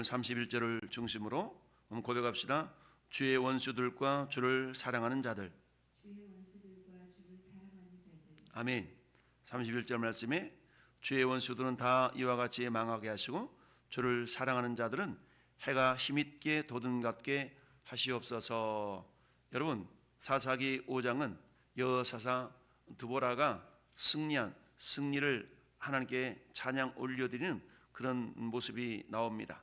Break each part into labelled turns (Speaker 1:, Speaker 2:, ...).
Speaker 1: 31절을 중심으로 고백합시다. 주의 원수들과 주를 사랑하는 자들. 아멘. 31절 말씀에 주의 원수들은 다 이와 같이 망하게 하시고 주를 사랑하는 자들은 해가 힘있게 돋음같게 하시옵소서. 여러분, 사사기 5장은 여사사 드보라가 승리를 하나님께 찬양 올려드리는 그런 모습이 나옵니다.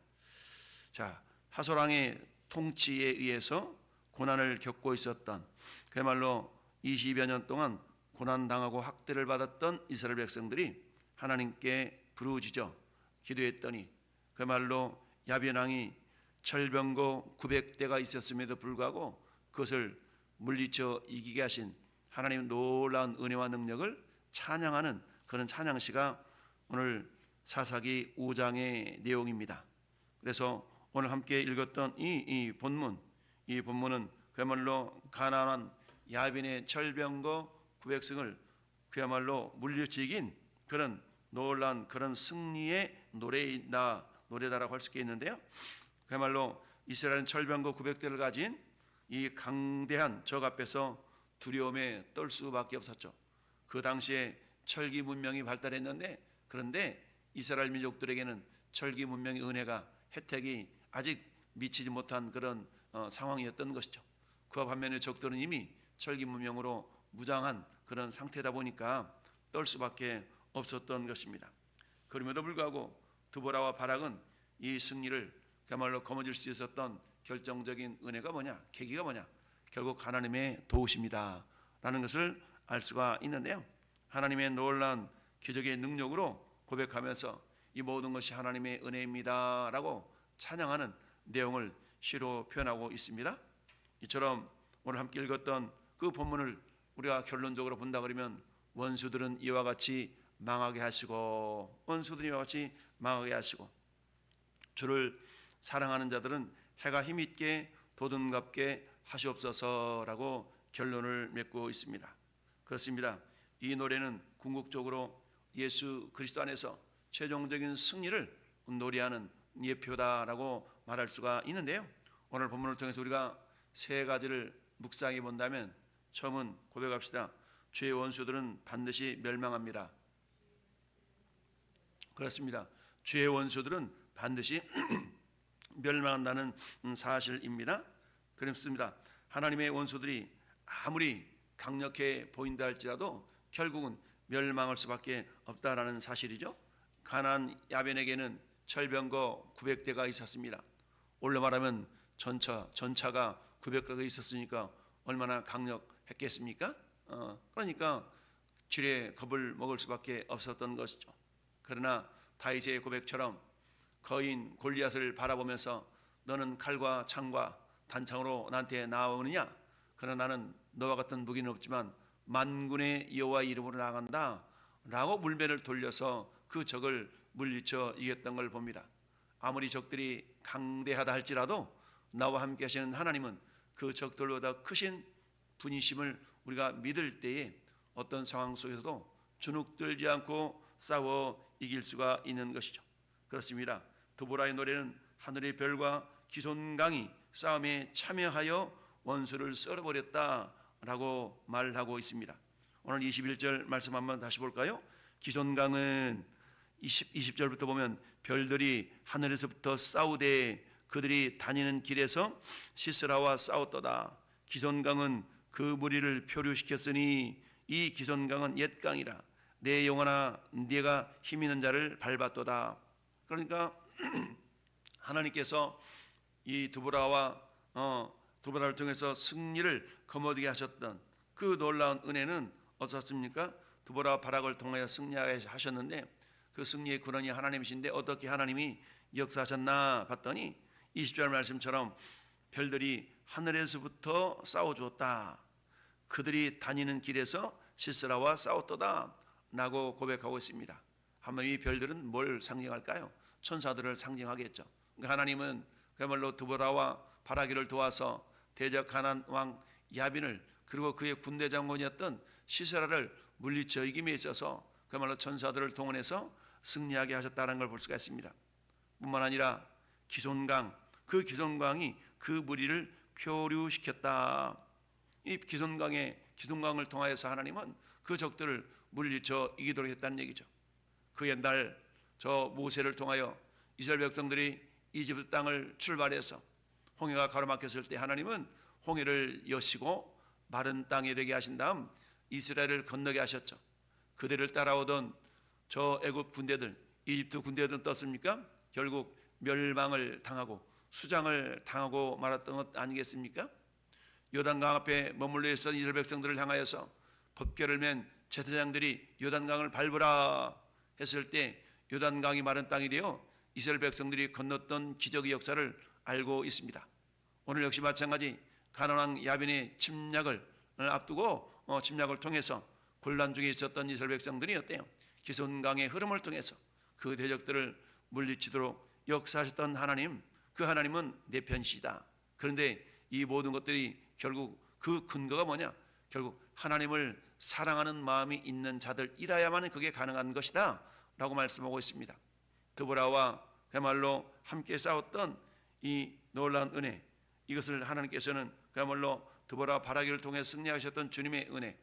Speaker 1: 자, 하솔왕의 통치에 의해서 고난을 겪고 있었던, 그야말로 20여 년 동안 고난당하고 학대를 받았던 이스라엘 백성들이 하나님께 부르짖어 기도했더니 그야말로 야변왕이 철병거 900대가 있었음에도 불구하고 그것을 물리쳐 이기게 하신 하나님의 놀라운 은혜와 능력을 찬양하는 그런 찬양시가 오늘 사사기 5장의 내용입니다. 그래서 오늘 함께 읽었던 이 본문은 그야말로 가난한 야빈의 철병거 900승을 그야말로 물리쳐 이긴 그런 놀라운 그런 승리의 노래다라고 할 수 있는데요. 그야말로 이스라엘은 철병거 900대를 가진 이 강대한 적 앞에서 두려움에 떨 수밖에 없었죠. 그 당시에 철기 문명이 발달했는데, 그런데 이스라엘 민족들에게는 철기 문명의 은혜가, 혜택이 아직 미치지 못한 그런 상황이었던 것이죠. 그와 반면에 적들은 이미 철기 문명으로 무장한 그런 상태다 보니까 떨 수밖에 없었던 것입니다. 그럼에도 불구하고 드보라와 바락은 이 승리를 그야말로 거머쥘 수 있었던 결정적인 은혜가 뭐냐, 계기가 뭐냐, 결국 하나님의 도우심이다 라는 것을 알 수가 있는데요. 하나님의 놀라운 기적의 능력으로 고백하면서 이 모든 것이 하나님의 은혜입니다 라고 찬양하는 내용을 시로 표현하고 있습니다. 이처럼 오늘 함께 읽었던 그 본문을 우리가 결론적으로 본다 그러면 원수들은 이와 같이 망하게 하시고, 원수들이 이와 같이 망하게 하시고, 주를 사랑하는 자들은 해가 힘있게 돋음같게 하시옵소서라고 결론을 맺고 있습니다. 그렇습니다. 이 노래는 궁극적으로 예수 그리스도 안에서 최종적인 승리를 노래하는 예표다라고 말할 수가 있는데요. 오늘 본문을 통해서 우리가 세 가지를 묵상해 본다면, 처음은 고백합시다. 주의 원수들은 반드시 멸망합니다. 그렇습니다. 주의 원수들은 반드시 멸망한다는 사실입니다. 그렇습니다. 하나님의 원수들이 아무리 강력해 보인다 할지라도 결국은 멸망할 수밖에 없다라는 사실이죠. 가나안 야벤에게는 철병거 900대가 있었습니다. 올로 말하면 전차가 900대가 있었으니까 얼마나 강력했겠습니까? 그러니까 지뢰 겁을 먹을 수밖에 없었던 것이죠. 그러나 다윗의 고백처럼 거인 골리앗을 바라보면서 너는 칼과 창과 단창으로 나한테 나오느냐? 그러나 나는 너와 같은 무기는 없지만 만군의 여호와의 이름으로 나간다 라고 물배를 돌려서 그 적을 물리쳐 이겼던 걸 봅니다. 아무리 적들이 강대하다 할지라도 나와 함께 하시는 하나님은 그 적들보다 크신 분이심을 우리가 믿을 때에 어떤 상황 속에서도 주눅들지 않고 싸워 이길 수가 있는 것이죠. 그렇습니다. 드보라의 노래는 하늘의 별과 기손강이 싸움에 참여하여 원수를 썰어버렸다라고 말하고 있습니다. 오늘 21절 말씀 한번 다시 볼까요? 기손강은 20절부터 보면 별들이 하늘에서부터 싸우되 그들이 다니는 길에서 시스라와 싸웠도다. 기손강은 그 무리를 표류시켰으니 이 기손강은 옛강이라 내 영혼아 네가 힘 있는 자를 밟았도다. 그러니까 하나님께서 이 드보라를 통해서 승리를 거머쥐게 하셨던 그 놀라운 은혜는 어떻습니까? 드보라와 바락을 통하여 승리하게 하셨는데 그 승리의 근원이 하나님이신데 어떻게 하나님이 역사하셨나 봤더니 20절 말씀처럼 별들이 하늘에서부터 싸워주었다. 그들이 다니는 길에서 시스라와 싸웠도다 라고 고백하고 있습니다. 한번 이 별들은 뭘 상징할까요? 천사들을 상징하겠죠. 그러니까 하나님은 그야말로 드보라와 바라기를 도와서 대적 가나안 왕 야빈을, 그리고 그의 군대 장군이었던 시스라를 물리쳐 이김에 있어서 그야말로 천사들을 동원해서 승리하게 하셨다는 걸 볼 수가 있습니다. 뿐만 아니라 기손강, 그 기손강이 그 무리를 표류시켰다. 이 기손강을 통하여서 하나님은 그 적들을 물리쳐 이기도록 했다는 얘기죠. 그 옛날 저 모세를 통하여 이스라엘 백성들이 이집트 땅을 출발해서 홍해가 가로막혔을 때 하나님은 홍해를 여시고 마른 땅이 되게 하신 다음 이스라엘을 건너게 하셨죠. 그들을 따라오던 저 애굽 군대들, 이집트 군대들은 떴습니까? 결국 멸망을 당하고 수장을 당하고 말았던 것 아니겠습니까? 요단강 앞에 머물러 있었던 이스라엘 백성들을 향하여서 법궤를 맨 제사장들이 요단강을 밟으라 했을 때 요단강이 마른 땅이 되어 이스라엘 백성들이 건넜던 기적의 역사를 알고 있습니다. 오늘 역시 마찬가지 가나안 야빈의 침략을 앞두고 침략을 통해서 곤란 중에 있었던 이스라엘 백성들이 어때요? 기손강의 흐름을 통해서 그 대적들을 물리치도록 역사하셨던 하나님, 그 하나님은 내 편이시다. 그런데 이 모든 것들이 결국 그 근거가 뭐냐? 결국 하나님을 사랑하는 마음이 있는 자들이라야만 그게 가능한 것이다 라고 말씀하고 있습니다. 드보라와 그야말로 함께 싸웠던 이 놀라운 은혜, 이것을 하나님께서는 그야말로 드보라와 바라기를 통해 승리하셨던 주님의 은혜,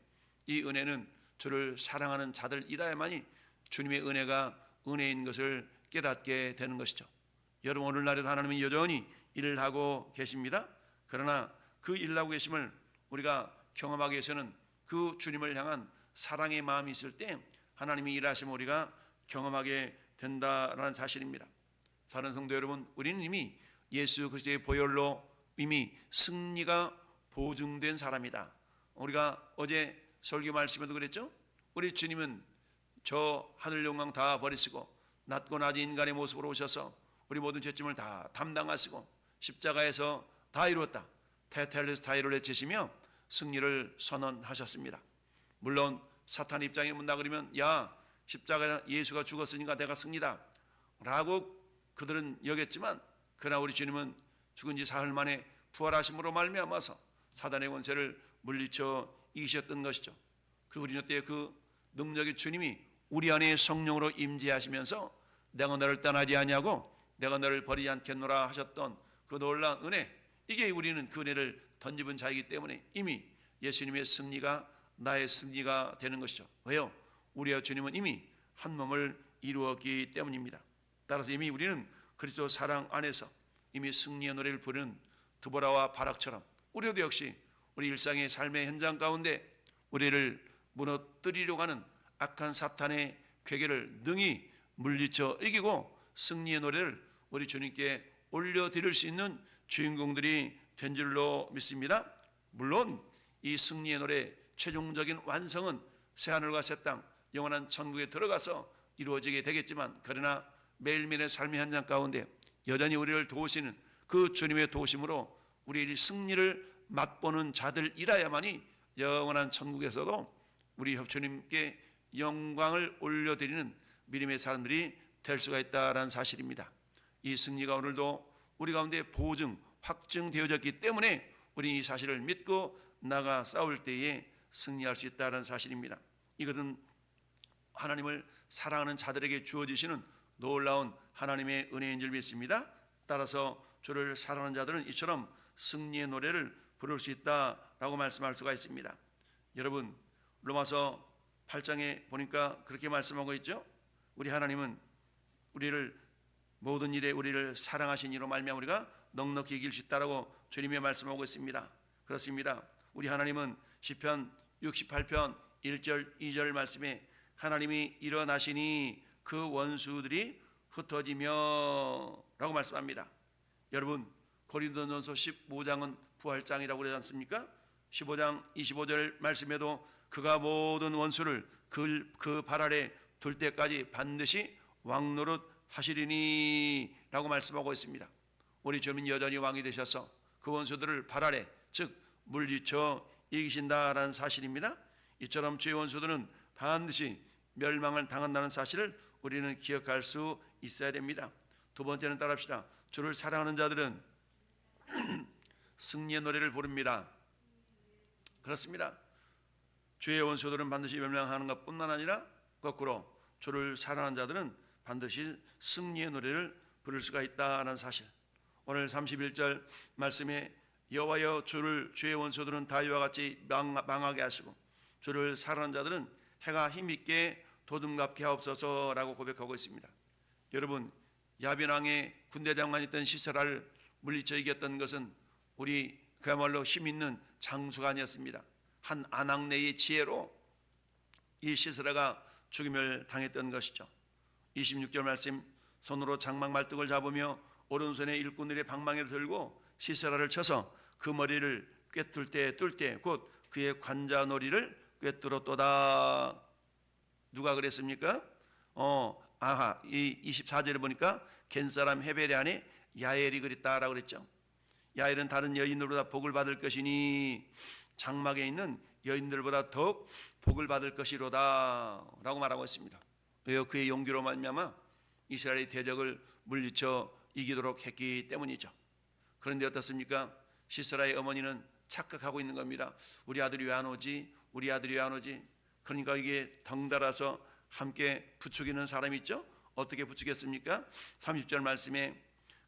Speaker 1: 이 은혜는 주를 사랑하는 자들이라야만이 주님의 은혜가 은혜인 것을 깨닫게 되는 것이죠. 여러분, 오늘날에도 하나님은 여전히 일을 하고 계십니다. 그러나 그 일을 하고 계심을 우리가 경험하기 위해서는 그 주님을 향한 사랑의 마음이 있을 때 하나님이 일하심을 우리가 경험하게 된다라는 사실입니다. 사랑하는 성도 여러분, 우리는 이미 예수 그리스도의 보혈로 이미 승리가 보증된 사람이다. 우리가 어제 설교 말씀에도 그랬죠? 우리 주님은 저 하늘 영광 다 버리시고 낮고 낮은 인간의 모습으로 오셔서 우리 모든 죄짐을 다 담당하시고 십자가에서 다 이루었다, 테텔레스타이를 외치시며 승리를 선언하셨습니다. 물론 사탄 입장에 문다 그러면 야, 십자가 예수가 죽었으니까 내가 승리다 라고 그들은 여겼지만, 그러나 우리 주님은 죽은 지 사흘 만에 부활하심으로 말미암아서 사단의 권세를 물리쳐 이기셨던 것이죠. 그 우리는 때에 그 능력의 주님이 우리 안에 성령으로 임재하시면서 내가 너를 떠나지 아니하고 내가 너를 버리지 않겠노라 하셨던 그 놀라운 은혜, 이게 우리는 그 은혜를 던집은 자이기 때문에 이미 예수님의 승리가 나의 승리가 되는 것이죠. 왜요? 우리와 주님은 이미 한 몸을 이루었기 때문입니다. 따라서 이미 우리는 그리스도 사랑 안에서 이미 승리의 노래를 부르는 드보라와 바락처럼 우리도 역시 우리 일상의 삶의 현장 가운데 우리를 무너뜨리려고 하는 악한 사탄의 괴계를 능히 물리쳐 이기고 승리의 노래를 우리 주님께 올려드릴 수 있는 주인공들이 된 줄로 믿습니다. 물론 이 승리의 노래 최종적인 완성은 새하늘과 새 땅 영원한 천국에 들어가서 이루어지게 되겠지만, 그러나 매일매일의 삶의 현장 가운데 여전히 우리를 도우시는 그 주님의 도우심으로 우리 승리를 맛보는 자들이라야만이 영원한 천국에서도 우리 주님께 영광을 올려드리는 믿음의 사람들이 될 수가 있다는 사실입니다. 이 승리가 오늘도 우리 가운데 보증, 확증되어졌기 때문에 우리 이 사실을 믿고 나가 싸울 때에 승리할 수 있다는 사실입니다. 이것은 하나님을 사랑하는 자들에게 주어지시는 놀라운 하나님의 은혜인 줄 믿습니다. 따라서 주를 사랑하는 자들은 이처럼 승리의 노래를 부를 수 있다라고 말씀할 수가 있습니다. 여러분, 로마서 8장에 보니까 그렇게 말씀하고 있죠. 우리 하나님은 우리를 모든 일에 우리를 사랑하신 이로 말미암아 우리가 넉넉히 이길 수 있다라고 주님이 말씀하고 있습니다. 그렇습니다. 우리 하나님은 시편 68편 1절 2절 말씀에 하나님이 일어나시니 그 원수들이 흩어지며 라고 말씀합니다. 여러분, 고린도전서 15장은 부활장이라고 그러지 않습니까? 15장 25절 말씀에도 그가 모든 원수를 그 발 아래 둘 때까지 반드시 왕노릇 하시리니 라고 말씀하고 있습니다. 우리 주님은 여전히 왕이 되셔서 그 원수들을 발 아래, 즉 물리쳐 이기신다라는 사실입니다. 이처럼 주의 원수들은 반드시 멸망을 당한다는 사실을 우리는 기억할 수 있어야 됩니다. 두 번째는 따라합시다. 주를 사랑하는 자들은 승리의 노래를 부릅니다. 그렇습니다. 주의 원수들은 반드시 멸망하는 것뿐만 아니라 거꾸로 주를 사랑하는 자들은 반드시 승리의 노래를 부를 수가 있다는 사실, 오늘 31절 말씀에 여호와여 주의 원수들은 다 이와 같이 망하게 하시고 주를 사랑하는 자들은 해가 힘있게 도둑같게 하옵소서라고 고백하고 있습니다. 여러분, 야빈 왕의 군대 장관이었던 시세라를 물리쳐 이겼던 것은 우리 그야말로 힘있는 장수가 아니었습니다. 한 아낙네의 지혜로 이 시세라가 죽임을 당했던 것이죠. 26절 말씀, 손으로 장막 말뚝을 잡으며 오른손에 일꾼들의 방망이를 들고 시세라를 쳐서 그 머리를 꿰뚫 때 곧 그의 관자놀이를 꿰뚫었도다. 누가 그랬습니까? 이 24절에 보니까 겐사람 헤벨의 아내 야엘이 그랬다라고 그랬죠. 야엘은 다른 여인들보다 복을 받을 것이니 장막에 있는 여인들보다 더욱 복을 받을 것이로다 라고 말하고 있습니다. 왜요? 그의 용기로 말미암아 이스라엘의 대적을 물리쳐 이기도록 했기 때문이죠. 그런데 어떻습니까? 시스라의 어머니는 착각하고 있는 겁니다. 우리 아들이 왜 안 오지? 우리 아들이 왜 안 오지? 그러니까 이게 덩달아서 함께 부추기는 사람이 있죠. 어떻게 부추겼습니까? 30절 말씀에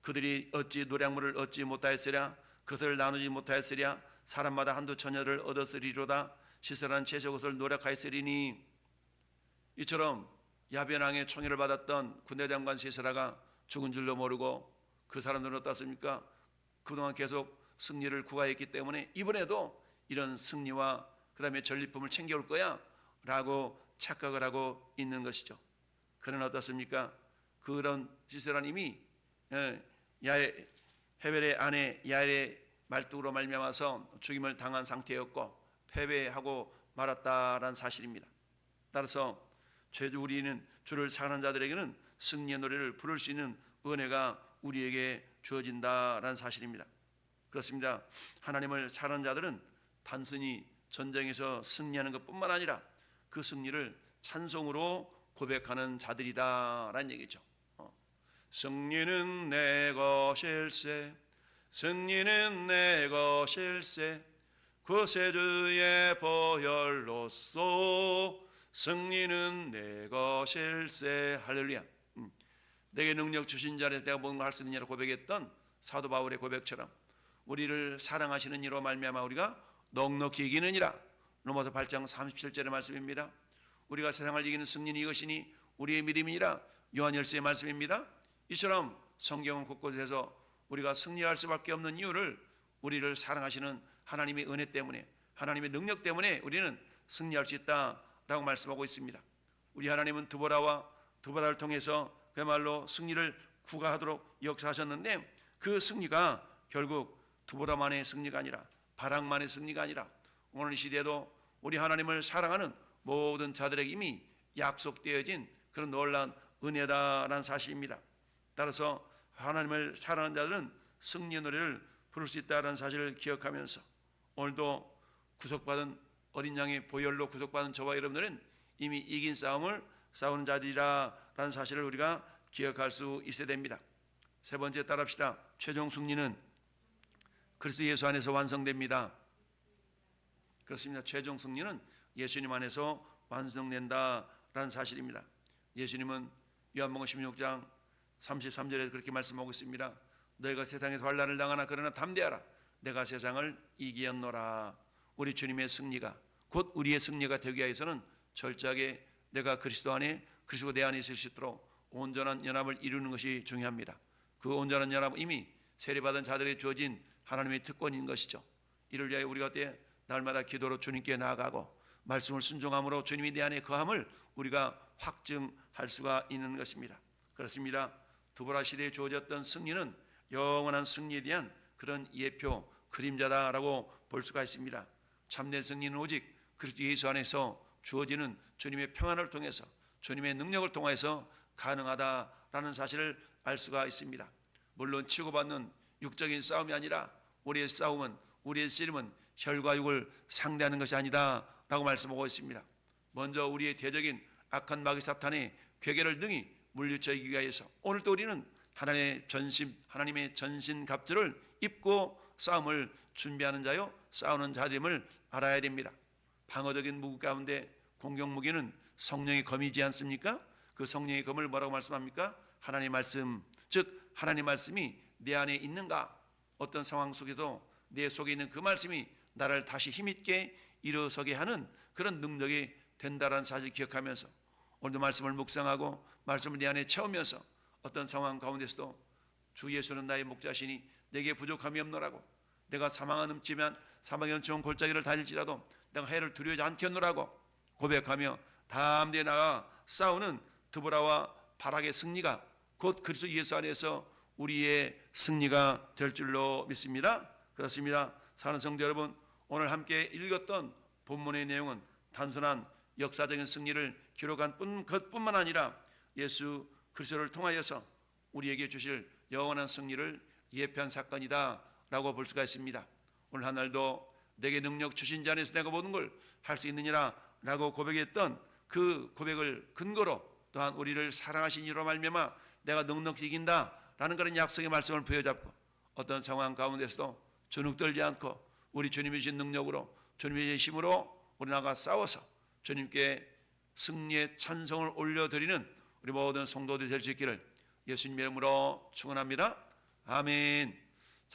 Speaker 1: 그들이 어찌 노량물을 얻지 못하였으랴, 그것을 나누지 못하였으랴, 사람마다 한두 처녀를 얻었으리로다. 시스라는 채색옷을 노력하였으리니. 이처럼 야벤 왕의 총애를 받았던 군대 장관 시스라가 죽은 줄도 모르고 그 사람들은 어떻습니까? 그동안 계속 승리를 구가했기 때문에 이번에도 이런 승리와 그 다음에 전리품을 챙겨올 거야 라고 착각을 하고 있는 것이죠. 그러나 어떻습니까? 그런 시스라는 이미 헤벨의 아내 야엘의 말뚝으로 말미암아서 죽임을 당한 상태였고 패배하고 말았다라는 사실입니다. 따라서 우리는 주를 사랑하는 자들에게는 승리의 노래를 부를 수 있는 은혜가 우리에게 주어진다라는 사실입니다. 그렇습니다. 하나님을 사랑하는 자들은 단순히 전쟁에서 승리하는 것뿐만 아니라 그 승리를 찬송으로 고백하는 자들이다라는 얘기죠. 승리는 내 것일세, 승리는 내 것일세, 구세주의 보혈로써 승리는 내 것일세. 할렐루야. 내게 능력 주신 자에서 내가 뭔가 할 수 있느냐고 고백했던 사도 바울의 고백처럼 우리를 사랑하시는 이로 말미암아 우리가 넉넉히 이기느니라. 로마서 8장 37절의 말씀입니다. 우리가 세상을 이기는 승리는 이것이니 우리의 믿음이니라. 요한일서의 말씀입니다. 이처럼 성경은 곳곳에서 우리가 승리할 수밖에 없는 이유를 우리를 사랑하시는 하나님의 은혜 때문에, 하나님의 능력 때문에 우리는 승리할 수 있다라고 말씀하고 있습니다. 우리 하나님은 드보라를 통해서 그야말로 승리를 구가하도록 역사하셨는데 그 승리가 결국 드보라만의 승리가 아니라 바락만의 승리가 아니라 오늘 이 시대에도 우리 하나님을 사랑하는 모든 자들에게 이미 약속되어진 그런 놀라운 은혜다라는 사실입니다. 따라서 하나님을 사랑하는 자들은 승리의 노래를 부를 수 있다는 사실을 기억하면서 오늘도 구속받은 어린 양의 보혈로 구속받은 저와 여러분들은 이미 이긴 싸움을 싸우는 자들이라는 사실을 우리가 기억할 수 있어야 됩니다. 세 번째 따라합시다. 최종 승리는 그리스도 예수 안에서 완성됩니다. 그렇습니다. 최종 승리는 예수님 안에서 완성된다라는 사실입니다. 예수님은 요한복음 16장 33절에 그렇게 말씀하고 있습니다. 너희가 세상에서 환난을 당하나 그러나 담대하라. 내가 세상을 이기었노라. 우리 주님의 승리가 곧 우리의 승리가 되기 위해서는 철저하게 내가 그리스도 안에 그리스도 내 안에 있을 수 있도록 온전한 연합을 이루는 것이 중요합니다. 그 온전한 연합은 이미 세례받은 자들에게 주어진 하나님의 특권인 것이죠. 이를 위하여 우리가 어때 날마다 기도로 주님께 나아가고 말씀을 순종함으로 주님이 내 안에 거함을 우리가 확증할 수가 있는 것입니다. 그렇습니다. 드보라 시대에 주어졌던 승리는 영원한 승리에 대한 그런 예표, 그림자다라고 볼 수가 있습니다. 참된 승리는 오직 그리스도 예수 안에서 주어지는 주님의 평안을 통해서 주님의 능력을 통해서 가능하다라는 사실을 알 수가 있습니다. 물론 치고받는 육적인 싸움이 아니라 우리의 싸움은, 우리의 씨름은 혈과 육을 상대하는 것이 아니다라고 말씀하고 있습니다. 먼저 우리의 대적인 악한 마귀 사탄의 괴계를 능히 물리쳐 이기기 위해서 오늘도 우리는 하나님의 전신갑주를 입고 싸움을 준비하는 자요 싸우는 자임을 알아야 됩니다. 방어적인 무기 가운데 공격 무기는 성령의 검이지 않습니까? 그 성령의 검을 뭐라고 말씀합니까? 하나님의 말씀, 즉 하나님의 말씀이 내 안에 있는가? 어떤 상황 속에도 내 속에 있는 그 말씀이 나를 다시 힘있게 일어서게 하는 그런 능력이 된다는 사실 기억하면서 오늘도 말씀을 묵상하고 말씀을 내 안에 채우면서 어떤 상황 가운데서도 주 예수는 나의 목자시니 내게 부족함이 없노라고, 내가 사망을 넘치면 사망의 연처럼 골짜기를 달릴지라도 내가 해를 두려워하지 않겠노라고 고백하며 담대히 나가 싸우는 드보라와 바락의 승리가 곧 그리스도 예수 안에서 우리의 승리가 될 줄로 믿습니다. 그렇습니다. 사랑하는 성도 여러분, 오늘 함께 읽었던 본문의 내용은 단순한 역사적인 승리를 기록한 것뿐만 아니라 예수 그리스도를 통하여서 우리에게 주실 영원한 승리를 예표한 사건이다 라고 볼 수가 있습니다. 오늘 한 날도 내게 능력 주신 자 안에서 내가 모든 걸 할 수 있느니라 라고 고백했던 그 고백을 근거로 또한 우리를 사랑하신 이로 말미암아 내가 넉넉히 이긴다 라는 그런 약속의 말씀을 부여잡고 어떤 상황 가운데서도 주눅들지 않고 우리 주님이 주신 능력으로 주님의 힘으로 우리 나가 싸워서 주님께 승리의 찬송을 올려드리는 우리 모든 성도들이 될 수 있기를 예수님의 이름으로 축원합니다. 아멘.